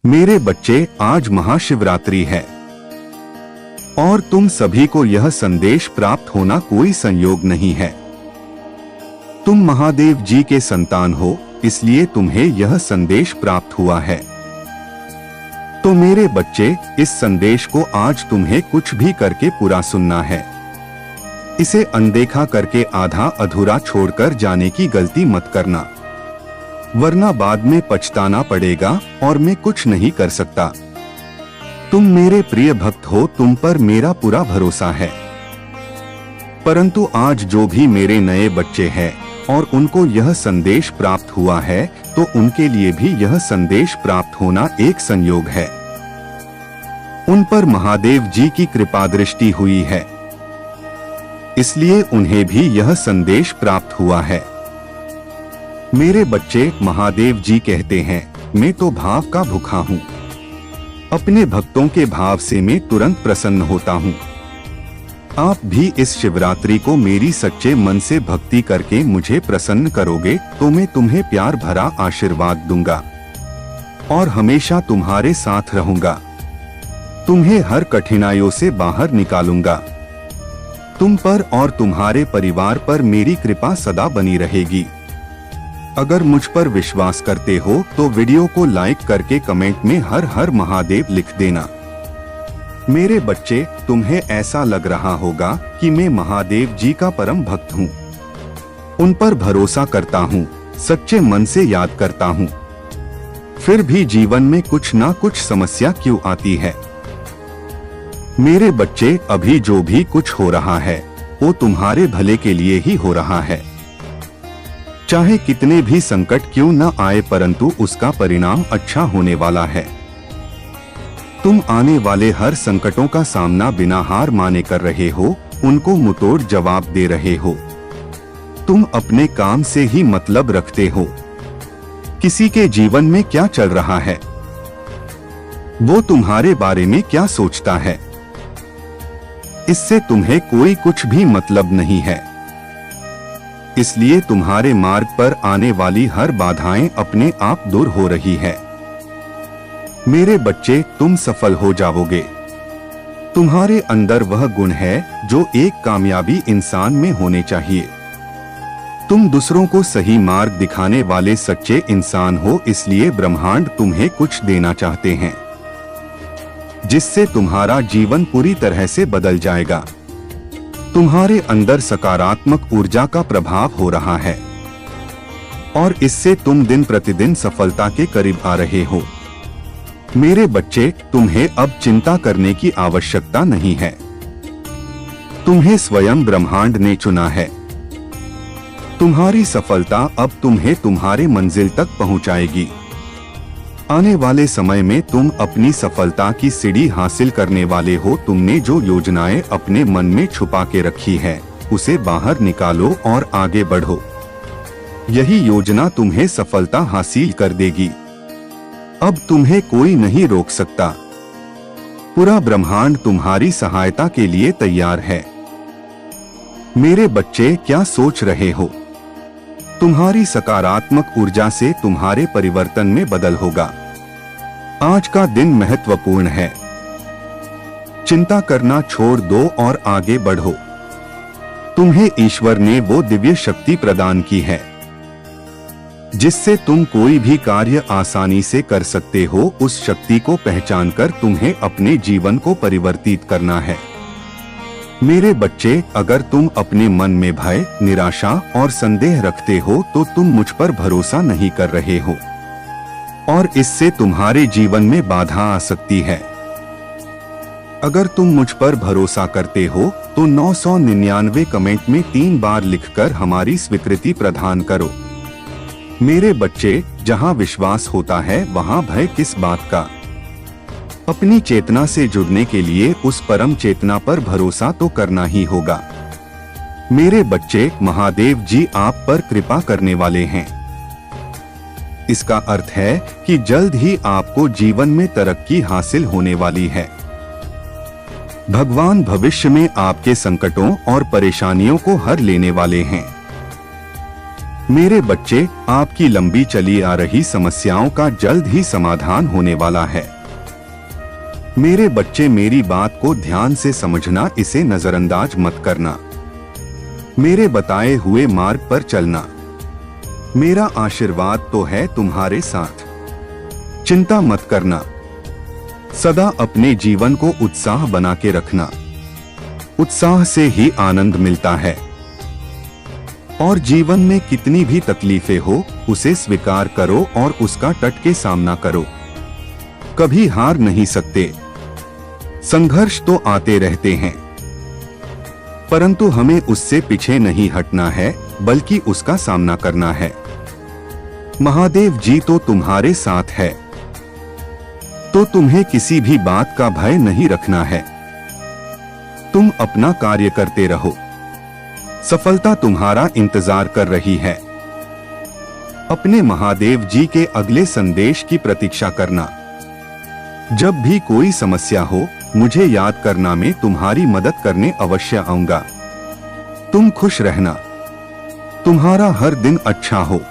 मेरे बच्चे, आज महाशिवरात्रि है और तुम सभी को यह संदेश प्राप्त होना कोई संयोग नहीं है। तुम महादेव जी के संतान हो, इसलिए तुम्हें यह संदेश प्राप्त हुआ है। तो मेरे बच्चे, इस संदेश को आज तुम्हें कुछ भी करके पूरा सुनना है। इसे अनदेखा करके आधा अधूरा छोड़कर जाने की गलती मत करना, वरना बाद में पछताना पड़ेगा और मैं कुछ नहीं कर सकता। तुम मेरे प्रिय भक्त हो, तुम पर मेरा पूरा भरोसा है। परंतु आज जो भी मेरे नए बच्चे हैं और उनको यह संदेश प्राप्त हुआ है, तो उनके लिए भी यह संदेश प्राप्त होना एक संयोग है। उन पर महादेव जी की कृपा दृष्टि हुई है, इसलिए उन्हें भी यह संदेश प्राप्त हुआ है। मेरे बच्चे, महादेव जी कहते हैं, मैं तो भाव का भूखा हूँ। अपने भक्तों के भाव से मैं तुरंत प्रसन्न होता हूँ। आप भी इस शिवरात्रि को मेरी सच्चे मन से भक्ति करके मुझे प्रसन्न करोगे तो मैं तुम्हें प्यार भरा आशीर्वाद दूंगा और हमेशा तुम्हारे साथ रहूंगा। तुम्हें हर कठिनाइयों से बाहर निकालूंगा। तुम पर और तुम्हारे परिवार पर मेरी कृपा सदा बनी रहेगी। अगर मुझ पर विश्वास करते हो तो वीडियो को लाइक करके कमेंट में हर हर महादेव लिख देना। मेरे बच्चे, तुम्हें ऐसा लग रहा होगा कि मैं महादेव जी का परम भक्त हूँ, उन पर भरोसा करता हूँ, सच्चे मन से याद करता हूँ, फिर भी जीवन में कुछ ना कुछ समस्या क्यों आती है। मेरे बच्चे, अभी जो भी कुछ हो रहा है वो तुम्हारे भले के लिए ही हो रहा है। चाहे कितने भी संकट क्यों न आए, परंतु उसका परिणाम अच्छा होने वाला है। तुम आने वाले हर संकटों का सामना बिना हार माने कर रहे हो, उनको मुंहतोड़ जवाब दे रहे हो। तुम अपने काम से ही मतलब रखते हो। किसी के जीवन में क्या चल रहा है, वो तुम्हारे बारे में क्या सोचता है, इससे तुम्हें कोई कुछ भी मतलब नहीं है। इसलिए तुम्हारे मार्ग पर आने वाली हर बाधाएं अपने आप दूर हो रही है। मेरे बच्चे, तुम सफल हो जाओगे। तुम्हारे अंदर वह गुण है जो एक कामयाबी इंसान में होने चाहिए। तुम दूसरों को सही मार्ग दिखाने वाले सच्चे इंसान हो, इसलिए ब्रह्मांड तुम्हें कुछ देना चाहते हैं जिससे तुम्हारा जीवन पूरी तरह से बदल जाएगा। तुम्हारे अंदर सकारात्मक ऊर्जा का प्रभाव हो रहा है और इससे तुम दिन प्रतिदिन सफलता के करीब आ रहे हो। मेरे बच्चे, तुम्हें अब चिंता करने की आवश्यकता नहीं है। तुम्हें स्वयं ब्रह्मांड ने चुना है। तुम्हारी सफलता अब तुम्हें तुम्हारे मंजिल तक पहुंचाएगी। आने वाले समय में तुम अपनी सफलता की सीढ़ी हासिल करने वाले हो। तुमने जो योजनाएं अपने मन में छुपा के रखी है, उसे बाहर निकालो और आगे बढ़ो। यही योजना तुम्हें सफलता हासिल कर देगी। अब तुम्हें कोई नहीं रोक सकता। पूरा ब्रह्मांड तुम्हारी सहायता के लिए तैयार है। मेरे बच्चे, क्या सोच रहे हो? तुम्हारी सकारात्मक ऊर्जा से तुम्हारे परिवर्तन में बदल होगा। आज का दिन महत्वपूर्ण है। चिंता करना छोड़ दो और आगे बढ़ो। तुम्हें ईश्वर ने वो दिव्य शक्ति प्रदान की है जिससे तुम कोई भी कार्य आसानी से कर सकते हो। उस शक्ति को पहचानकर तुम्हें अपने जीवन को परिवर्तित करना है। मेरे बच्चे, अगर तुम अपने मन में भय, निराशा और संदेह रखते हो तो तुम मुझ पर भरोसा नहीं कर रहे हो और इससे तुम्हारे जीवन में बाधा आ सकती है। अगर तुम मुझ पर भरोसा करते हो तो 999 कमेंट में 3 बार लिखकर हमारी स्वीकृति प्रदान करो। मेरे बच्चे, जहां विश्वास होता है वहां भय किस बात का। अपनी चेतना से जुड़ने के लिए उस परम चेतना पर भरोसा तो करना ही होगा। मेरे बच्चे, महादेव जी आप पर कृपा करने वाले हैं। इसका अर्थ है कि जल्द ही आपको जीवन में तरक्की हासिल होने वाली है। भगवान भविष्य में आपके संकटों और परेशानियों को हर लेने वाले हैं। मेरे बच्चे, आपकी लंबी चली आ रही समस्याओं का जल्द ही समाधान होने वाला है। मेरे बच्चे, मेरी बात को ध्यान से समझना, इसे नजरअंदाज मत करना। मेरे बताए हुए मार्ग पर चलना। मेरा आशीर्वाद तो है तुम्हारे साथ। चिंता मत करना। सदा अपने जीवन को उत्साह बना के रखना। उत्साह से ही आनंद मिलता है। और जीवन में कितनी भी तकलीफें हो, उसे स्वीकार करो और उसका डट के सामना करो। कभी हार नहीं सकते। संघर्ष तो आते रहते हैं, परंतु हमें उससे पीछे नहीं हटना है, बल्कि उसका सामना करना है। महादेव जी तो तुम्हारे साथ है, तो तुम्हें किसी भी बात का भय नहीं रखना है। तुम अपना कार्य करते रहो। सफलता तुम्हारा इंतजार कर रही है। अपने महादेव जी के अगले संदेश की प्रतीक्षा करना। जब भी कोई समस्या हो, मुझे याद करना, मैं तुम्हारी मदद करने अवश्य आऊंगा। तुम खुश रहना। तुम्हारा हर दिन अच्छा हो।